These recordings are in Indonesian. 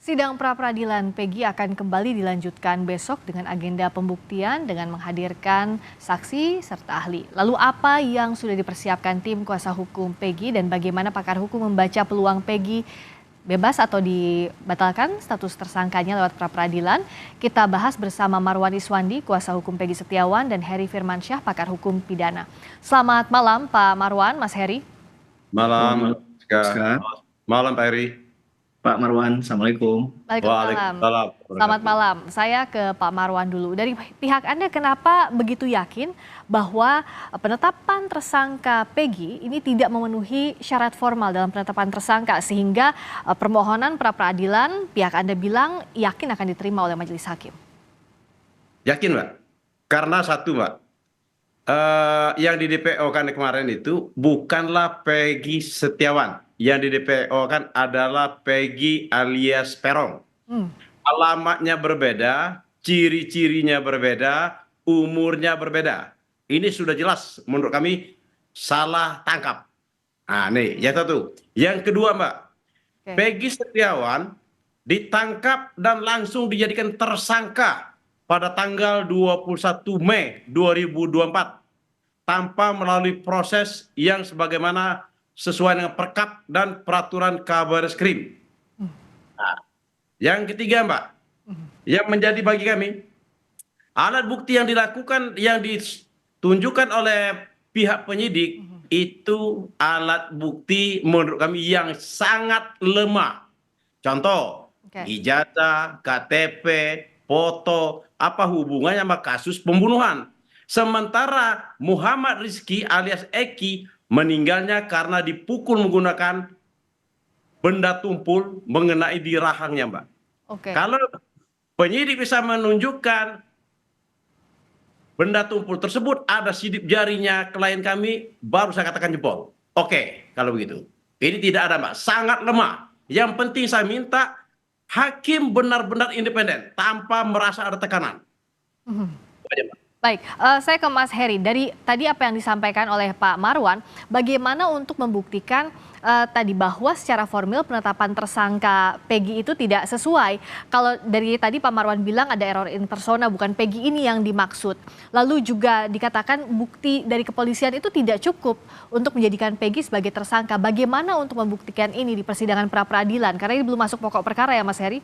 Sidang pra-peradilan Peggy akan kembali dilanjutkan besok dengan agenda pembuktian dengan menghadirkan saksi serta ahli. Lalu apa yang sudah dipersiapkan tim kuasa hukum Peggy dan bagaimana pakar hukum membaca peluang Peggy bebas atau dibatalkan status tersangkanya lewat pra-peradilan? Kita bahas bersama Marwan Iswandi, kuasa hukum Peggy Setiawan, dan Heri Firmansyah, pakar hukum pidana. Selamat malam Pak Marwan, Mas Heri. Selamat Malam, malam, Kak. Kak. Malam, Pak Eri. Pak Marwan, Assalamualaikum. Waalaikumsalam. Waalaikumsalam. Selamat Wabarakatuh. malam. Saya ke Pak Marwan dulu. Dari pihak Anda kenapa begitu yakin bahwa penetapan tersangka Peggy ini tidak memenuhi syarat formal dalam penetapan tersangka sehingga permohonan pra-peradilan pihak Anda bilang yakin akan diterima oleh majelis hakim? Yakin, Mbak? Karena satu, Mbak. Yang di DPO kan kemarin itu bukanlah Peggy Setiawan. Yang di DPO kan adalah Peggy alias Peron. Hmm, Alamatnya berbeda, ciri-cirinya berbeda, umurnya berbeda. Ini sudah jelas menurut kami salah tangkap. Nah, nih, yang satu. Yang kedua, Mbak, oke. Peggy Setiawan ditangkap dan langsung dijadikan tersangka pada tanggal 21 Mei 2024 tanpa melalui proses yang sebagaimana sesuai dengan Perkap dan peraturan Kabareskrim. Nah, yang ketiga, Mbak, yang menjadi bagi kami alat bukti yang dilakukan yang ditunjukkan oleh pihak penyidik itu alat bukti menurut kami yang sangat lemah. Contoh, Oke. ijazah, KTP, foto, apa hubungannya sama kasus pembunuhan. Sementara Muhammad Rizky alias Eki meninggalnya karena dipukul menggunakan benda tumpul mengenai di rahangnya, Mbak. Oke. Kalau penyidik bisa menunjukkan benda tumpul tersebut ada sidik jarinya klien kami, baru saya katakan jempol. Oke, kalau begitu. Ini tidak ada, Mbak. Sangat lemah. Yang penting saya minta hakim benar-benar independen tanpa merasa ada tekanan. Itu aja, Mbak. Baik, saya ke Mas Heri. Dari tadi apa yang disampaikan oleh Pak Marwan, bagaimana untuk membuktikan tadi bahwa secara formil penetapan tersangka Peggy itu tidak sesuai. Kalau dari tadi Pak Marwan bilang ada error in persona, bukan Peggy ini yang dimaksud. Lalu juga dikatakan bukti dari kepolisian itu tidak cukup untuk menjadikan Peggy sebagai tersangka. Bagaimana untuk membuktikan ini di persidangan pra-peradilan? Karena ini belum masuk pokok perkara ya Mas Heri?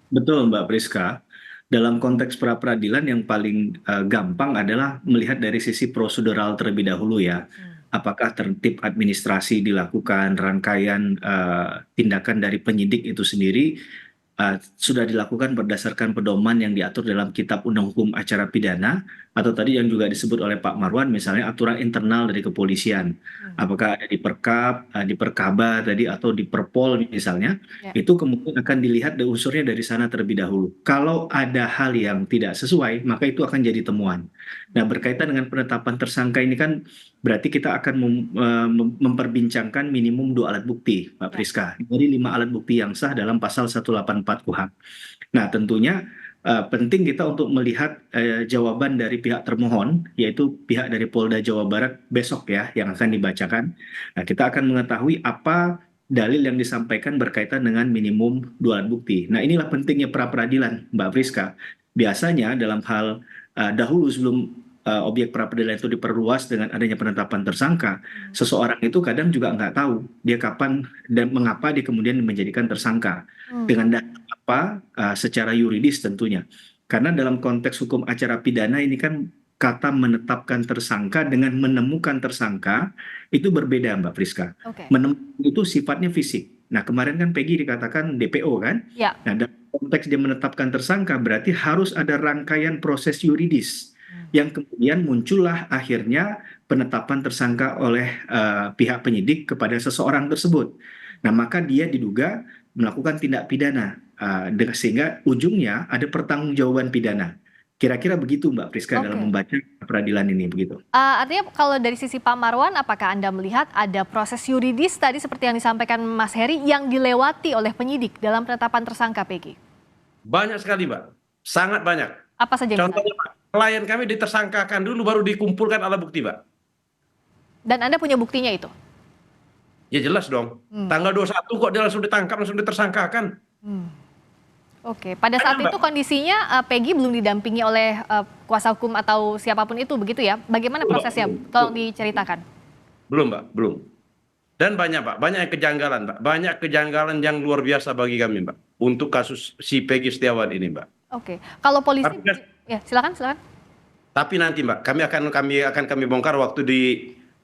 Betul, Mbak Priska. Dalam konteks pra-peradilan yang paling gampang adalah melihat dari sisi prosedural terlebih dahulu ya. Apakah tertib administrasi dilakukan, rangkaian tindakan dari penyidik itu sendiri sudah dilakukan berdasarkan pedoman yang diatur dalam Kitab Undang Hukum Acara Pidana, atau tadi yang juga disebut oleh Pak Marwan, misalnya aturan internal dari kepolisian. Apakah ada di Perkap, di Perkaba tadi, atau di Perpol misalnya, Ya. itu kemudian akan dilihat dari unsurnya dari sana terlebih dahulu. Kalau ada hal yang tidak sesuai, maka itu akan jadi temuan. Nah, berkaitan dengan penetapan tersangka ini kan berarti kita akan memperbincangkan minimum 2 alat bukti, Pak Ya. Priska, dari 5 alat bukti yang sah dalam pasal 184 KUHP. Nah, tentunya penting kita untuk melihat jawaban dari pihak termohon, yaitu pihak dari Polda Jawa Barat besok ya, yang akan dibacakan. Nah, kita akan mengetahui apa dalil yang disampaikan berkaitan dengan minimum 2 alat bukti. Nah, inilah pentingnya pra-peradilan, Mbak Friska. Biasanya dalam hal dahulu sebelum objek pra-peradilan itu diperluas dengan adanya penetapan tersangka, seseorang itu kadang juga nggak tahu dia kapan dan mengapa dia kemudian menjadikan tersangka. Dengan data apa secara yuridis tentunya. Karena dalam konteks hukum acara pidana ini kan kata menetapkan tersangka dengan menemukan tersangka itu berbeda, Mbak Friska. Oke. Menemukan itu sifatnya fisik. Nah, kemarin kan Peggy dikatakan DPO kan? Ya. Nah, dalam konteks dia menetapkan tersangka berarti harus ada rangkaian proses yuridis yang kemudian muncullah akhirnya penetapan tersangka oleh pihak penyidik kepada seseorang tersebut. Nah, maka dia diduga melakukan tindak pidana sehingga ujungnya ada pertanggungjawaban pidana. Kira-kira begitu, Mbak Priska, dalam Oke. membaca peradilan ini begitu. Artinya kalau dari sisi Pak Marwan, apakah Anda melihat ada proses yuridis tadi seperti yang disampaikan Mas Heri yang dilewati oleh penyidik dalam penetapan tersangka Peggy? Banyak sekali, Mbak. Sangat banyak. Apa saja misalnya? Contohnya, Pak, klien kami ditersangkakan dulu baru dikumpulkan alat bukti, Mbak. Dan Anda punya buktinya itu? Ya jelas dong. Tanggal 21 kok dia langsung ditangkap, langsung ditersangkakan. Hmm. Oke, pada saat Mbak. itu kondisinya Peggy belum didampingi oleh kuasa hukum atau siapapun itu begitu ya? Bagaimana Belum, Mbak, prosesnya? belum, Tolong belum, diceritakan. belum, Mbak, belum. Dan banyak, Pak, banyak kejanggalan, Pak. Banyak kejanggalan yang luar biasa bagi kami, Mbak. Untuk kasus si Peggy Setiawan ini, Mbak. Oke, kalau polisi, Tapi, kan- ya silakan, silakan. tapi nanti, Mbak, kami bongkar waktu di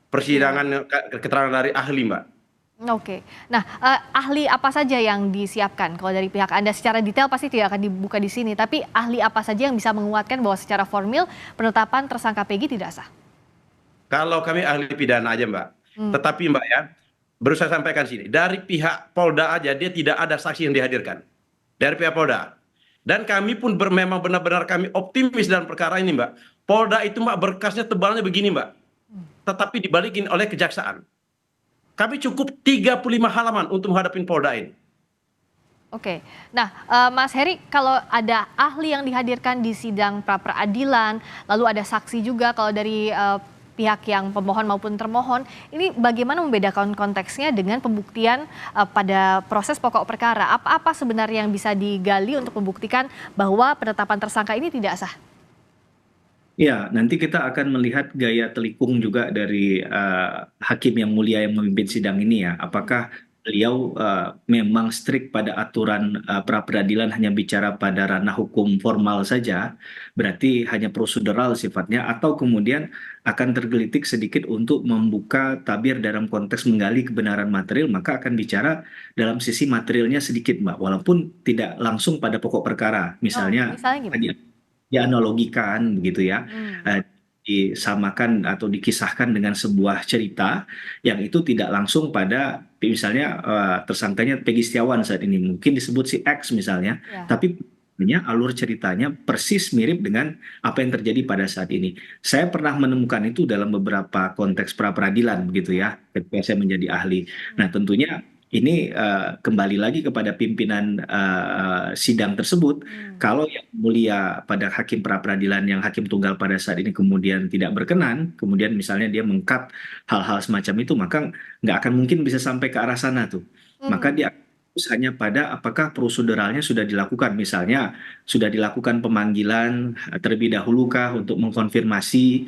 Persidangan. persidangan keterangan dari ahli, Mbak. Oke, nah ahli apa saja yang disiapkan? Kalau dari pihak Anda secara detail pasti tidak akan dibuka di sini, tapi ahli apa saja yang bisa menguatkan bahwa secara formil penetapan tersangka Peggy tidak sah? Kalau kami ahli pidana aja, Mbak. Hmm, Tetapi, Mbak, ya, baru saya sampaikan sini, dari pihak Polda aja dia tidak ada saksi yang dihadirkan. Dari pihak Polda. Dan kami pun memang benar-benar kami optimis dalam perkara ini, Mbak. Polda itu, Mbak, berkasnya tebalnya begini, Mbak. Tetapi dibalikin oleh kejaksaan. Kami cukup 35 halaman untuk menghadapi Polda ini. Oke, nah Mas Heri, kalau ada ahli yang dihadirkan di sidang pra peradilan, lalu ada saksi juga kalau dari pihak yang pemohon maupun termohon, ini bagaimana membedakan konteksnya dengan pembuktian pada proses pokok perkara? Apa-apa sebenarnya yang bisa digali untuk membuktikan bahwa penetapan tersangka ini tidak sah? Ya, nanti kita akan melihat gaya telikung juga dari hakim yang mulia yang memimpin sidang ini ya. Apakah beliau memang strict pada aturan pra peradilan hanya bicara pada ranah hukum formal saja, berarti hanya prosedural sifatnya, atau kemudian akan tergelitik sedikit untuk membuka tabir dalam konteks menggali kebenaran material, maka akan bicara dalam sisi materialnya sedikit, Mbak, walaupun tidak langsung pada pokok perkara. Oh, Misalnya misalnya gimana? dianalogikan begitu ya, Hmm, disamakan atau dikisahkan dengan sebuah cerita yang itu tidak langsung pada misalnya tersangkanya Peggy Setiawan saat ini mungkin disebut si X misalnya, ya. tapi alur ceritanya persis mirip dengan apa yang terjadi pada saat ini. Saya pernah menemukan itu dalam beberapa konteks pra peradilan begitu ya, ketika saya menjadi ahli. Nah, tentunya ini kembali lagi kepada pimpinan sidang tersebut. Hmm. Kalau yang mulia pada hakim pra peradilan yang hakim tunggal pada saat ini kemudian tidak berkenan, kemudian misalnya dia mengkat hal-hal semacam itu, maka nggak akan mungkin bisa sampai ke arah sana tuh. Maka Hmm. dia fokus hanya pada apakah proseduralnya sudah dilakukan. Misalnya sudah dilakukan pemanggilan terlebih dahulu kah untuk mengkonfirmasi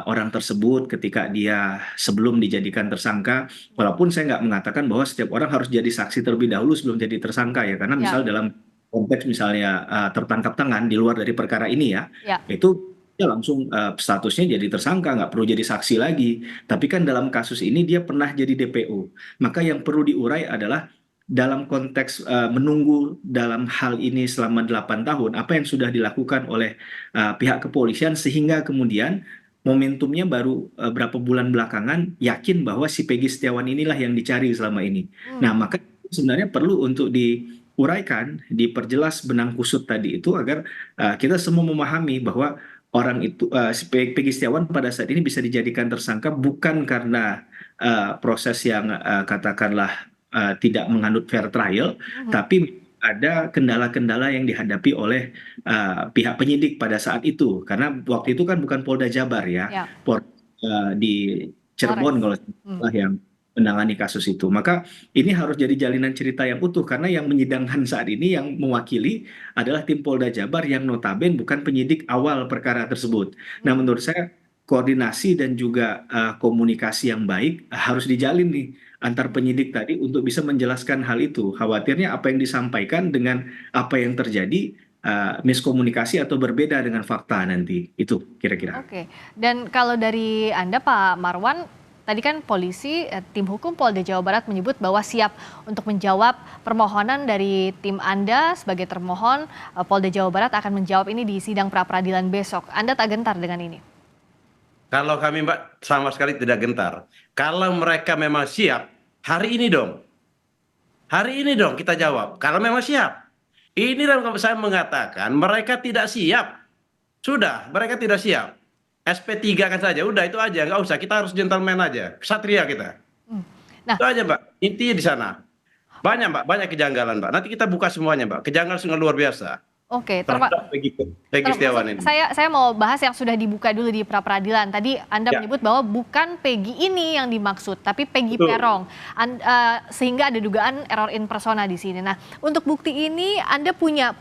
orang tersebut ketika dia sebelum dijadikan tersangka. Walaupun saya nggak mengatakan bahwa setiap orang harus jadi saksi terlebih dahulu sebelum jadi tersangka ya, karena Ya, misal dalam konteks misalnya tertangkap tangan di luar dari perkara ini ya, ya. itu dia langsung statusnya jadi tersangka, nggak perlu jadi saksi lagi. Tapi kan dalam kasus ini dia pernah jadi DPO. Maka yang perlu diurai adalah dalam konteks menunggu dalam hal ini selama 8 tahun, apa yang sudah dilakukan oleh pihak kepolisian sehingga kemudian momentumnya baru berapa bulan belakangan yakin bahwa si Peggy Setiawan inilah yang dicari selama ini. Nah, Hmm. maka sebenarnya perlu untuk diuraikan, diperjelas benang kusut tadi itu agar kita semua memahami bahwa orang itu si Peggy Setiawan pada saat ini bisa dijadikan tersangka bukan karena proses yang katakanlah tidak menganut fair trial, Mhm. tapi ada kendala-kendala yang dihadapi oleh pihak penyidik pada saat itu. Karena waktu itu kan bukan Polda Jabar ya, Ya, di Polres. Cirebon kalau tidak Hmm. salah yang menangani kasus itu. Maka ini harus jadi jalinan cerita yang utuh karena yang menyidangkan saat ini yang mewakili adalah tim Polda Jabar yang notabene bukan penyidik awal perkara tersebut. Nah, Hmm. menurut saya koordinasi dan juga komunikasi yang baik harus dijalin nih antar penyidik tadi untuk bisa menjelaskan hal itu. Khawatirnya apa yang disampaikan dengan apa yang terjadi miskomunikasi atau berbeda dengan fakta nanti. Itu kira-kira. Oke, dan kalau dari Anda Pak Marwan, tadi kan polisi, tim hukum Polda Jawa Barat menyebut bahwa siap untuk menjawab permohonan dari tim Anda sebagai termohon, Polda Jawa Barat akan menjawab ini di sidang pra peradilan besok. Anda tak gentar dengan ini? Kalau kami, Mbak, sama sekali tidak gentar. Kalau mereka memang siap, hari ini dong. Hari ini dong kita jawab. Kalau memang siap. Ini yang saya mengatakan mereka tidak siap. Sudah, mereka tidak siap. SP3 kan saja, udah itu aja, nggak usah. Kita harus gentleman aja, kesatria kita. Hmm. Nah, Itu aja, Mbak. Intinya di sana. Banyak, Mbak, banyak kejanggalan, Mbak. Nanti kita buka semuanya, Mbak. Kejanggalan sangat luar biasa. Oke, terhadap Peggy Setiawan ini. Saya mau bahas yang sudah dibuka dulu di pra-peradilan. Tadi Anda Ya. menyebut bahwa bukan Peggy ini yang dimaksud, tapi Peggy Betul. Peron. Sehingga ada dugaan error in persona di sini. Nah, untuk bukti ini Anda punya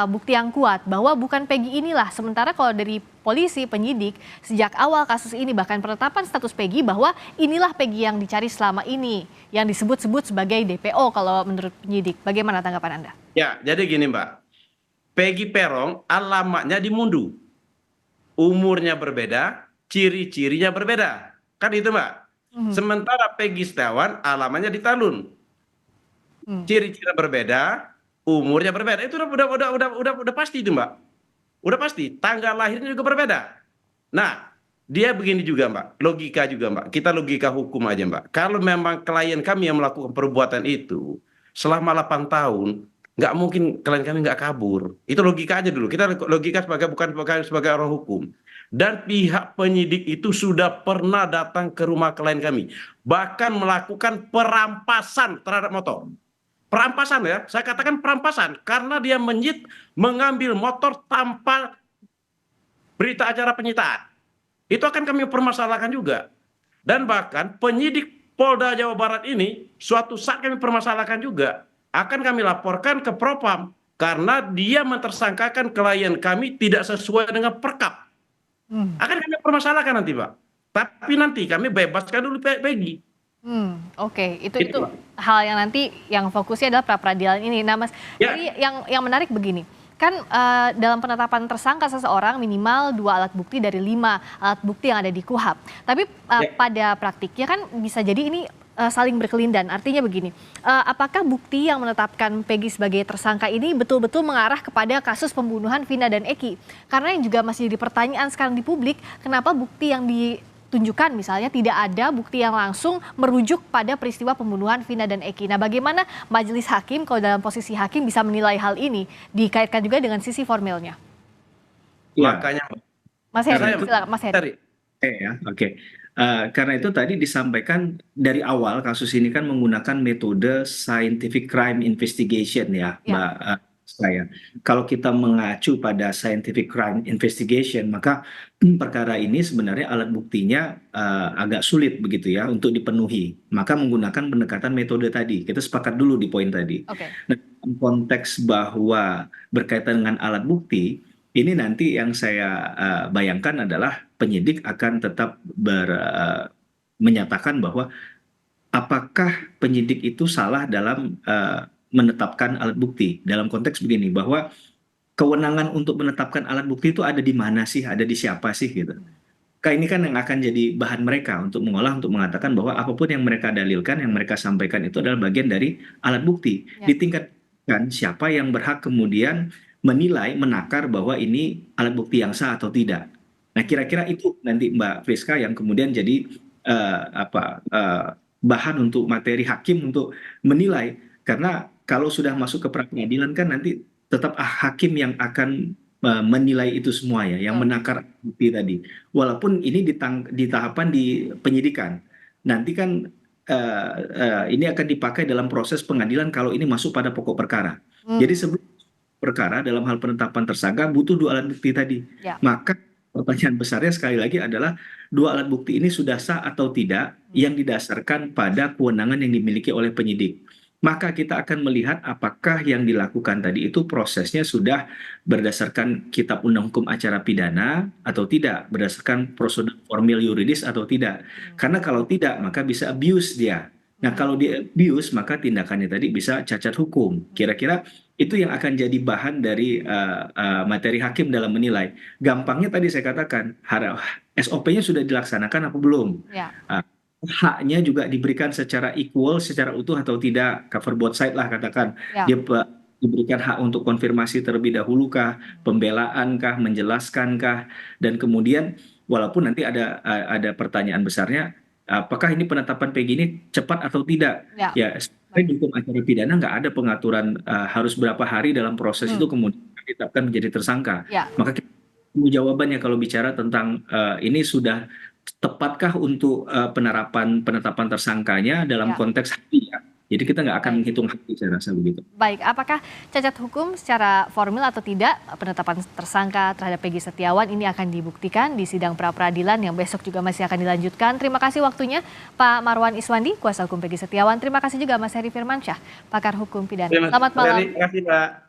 bukti yang kuat bahwa bukan Peggy inilah. Sementara kalau dari polisi, penyidik, sejak awal kasus ini bahkan penetapan status Peggy bahwa inilah Peggy yang dicari selama ini, yang disebut-sebut sebagai DPO kalau menurut penyidik. Bagaimana tanggapan Anda? Ya, jadi gini Mbak. Peggy Peron alamatnya di Mundu. Umurnya berbeda, ciri-cirinya berbeda. Kan itu Mbak. Sementara Peggy Setiawan alamatnya di Talun. Ciri-cirinya berbeda, umurnya berbeda. Itu udah pasti itu Mbak. Udah pasti. Tanggal lahirnya juga berbeda. Nah, dia begini juga Mbak. Logika juga Mbak. Kita logika hukum aja Mbak. Kalau memang klien kami yang melakukan perbuatan itu selama 8 tahun, nggak mungkin klien kami nggak kabur. Itu logika aja dulu. Kita logika bukan sebagai orang hukum. Dan pihak penyidik itu sudah pernah datang ke rumah klien kami. Bahkan melakukan perampasan terhadap motor. Perampasan ya, saya katakan perampasan. Karena dia mengambil motor tanpa berita acara penyitaan. Itu akan kami permasalahkan juga. Dan bahkan penyidik Polda Jawa Barat ini suatu saat kami permasalahkan juga. Akan kami laporkan ke Propam karena dia mentersangkakan klien kami tidak sesuai dengan perkap. Akan kami permasalahkan nanti Pak. Tapi nanti kami bebaskan dulu Peggy. Oke, itu Pak. hal yang nanti yang fokusnya adalah pra-peradilan ini. Nah Mas, Ya. jadi yang menarik begini. Kan dalam penetapan tersangka seseorang minimal 2 alat bukti dari 5 alat bukti yang ada di KUHP. Tapi pada praktiknya kan bisa jadi ini saling berkelindan. Artinya begini, apakah bukti yang menetapkan Peggy sebagai tersangka ini betul-betul mengarah kepada kasus pembunuhan Vina dan Eki? Karena yang juga masih jadi pertanyaan sekarang di publik, kenapa bukti yang ditunjukkan misalnya tidak ada bukti yang langsung merujuk pada peristiwa pembunuhan Vina dan Eki. Nah, bagaimana majelis hakim kalau dalam posisi hakim bisa menilai hal ini dikaitkan juga dengan sisi formilnya? Ya. Makanya Mas Heri, Saya- silakan Mas Heri. Oke. Karena itu tadi disampaikan dari awal kasus ini kan menggunakan metode scientific crime investigation ya, Ya. Mbak saya. Kalau kita mengacu pada scientific crime investigation, maka perkara ini sebenarnya alat buktinya agak sulit begitu ya untuk dipenuhi. Maka menggunakan pendekatan metode tadi. Kita sepakat dulu di poin tadi. Oke. Nah, dalam konteks bahwa berkaitan dengan alat bukti, ini nanti yang saya bayangkan adalah penyidik akan tetap menyatakan bahwa apakah penyidik itu salah dalam menetapkan alat bukti. Dalam konteks begini, bahwa kewenangan untuk menetapkan alat bukti itu ada di mana sih, ada di siapa sih gitu. Ini kan yang akan jadi bahan mereka untuk mengolah, untuk mengatakan bahwa apapun yang mereka dalilkan, yang mereka sampaikan itu adalah bagian dari alat bukti. Ya. Ditingkatkan siapa yang berhak kemudian menilai, menakar bahwa ini alat bukti yang sah atau tidak. Nah, kira-kira itu nanti Mbak Friska yang kemudian jadi bahan untuk materi hakim untuk menilai. Karena kalau sudah masuk ke pra-peradilan kan nanti tetap hakim yang akan menilai itu semua ya, yang menakar bukti tadi. Walaupun ini di tahapan di penyidikan. Nanti kan ini akan dipakai dalam proses pengadilan kalau ini masuk pada pokok perkara. Jadi sebelum perkara dalam hal penetapan tersangka butuh 2 alat bukti tadi. Ya. Maka pertanyaan besarnya sekali lagi adalah 2 alat bukti ini sudah sah atau tidak yang didasarkan pada kewenangan yang dimiliki oleh penyidik. Maka kita akan melihat apakah yang dilakukan tadi itu prosesnya sudah berdasarkan Kitab Undang Hukum Acara Pidana atau tidak, berdasarkan prosedur formil yuridis atau tidak. Karena kalau tidak maka bisa abuse dia. Nah, kalau dia abuse maka tindakannya tadi bisa cacat hukum. Kira-kira itu yang akan jadi bahan dari materi hakim dalam menilai. Gampangnya tadi saya katakan, SOP-nya sudah dilaksanakan apa belum? Ya. Haknya juga diberikan secara equal, secara utuh atau tidak, cover both side lah katakan. Ya. Dia diberikan hak untuk konfirmasi terlebih dahulu kah, pembelaan kah, menjelaskan kah, dan kemudian walaupun nanti ada pertanyaan besarnya, apakah ini penetapan Peggy ini cepat atau tidak? Ya. Di hukum acara pidana nggak ada pengaturan harus berapa hari dalam proses itu kemudian ditetapkan menjadi tersangka. Ya. Maka kita tunggu jawabannya kalau bicara tentang ini sudah tepatkah untuk penetapan tersangkanya dalam konteks hari Jadi kita nggak akan Baik. menghitung hati, saya rasa begitu. Baik, apakah cacat hukum secara formil atau tidak penetapan tersangka terhadap Peggy Setiawan ini akan dibuktikan di sidang pra-peradilan yang besok juga masih akan dilanjutkan. Terima kasih waktunya Pak Marwan Iswandi, kuasa hukum Peggy Setiawan. Terima kasih juga Mas Heri Firmansyah, pakar hukum pidana. Selamat malam. Terima kasih, Mbak.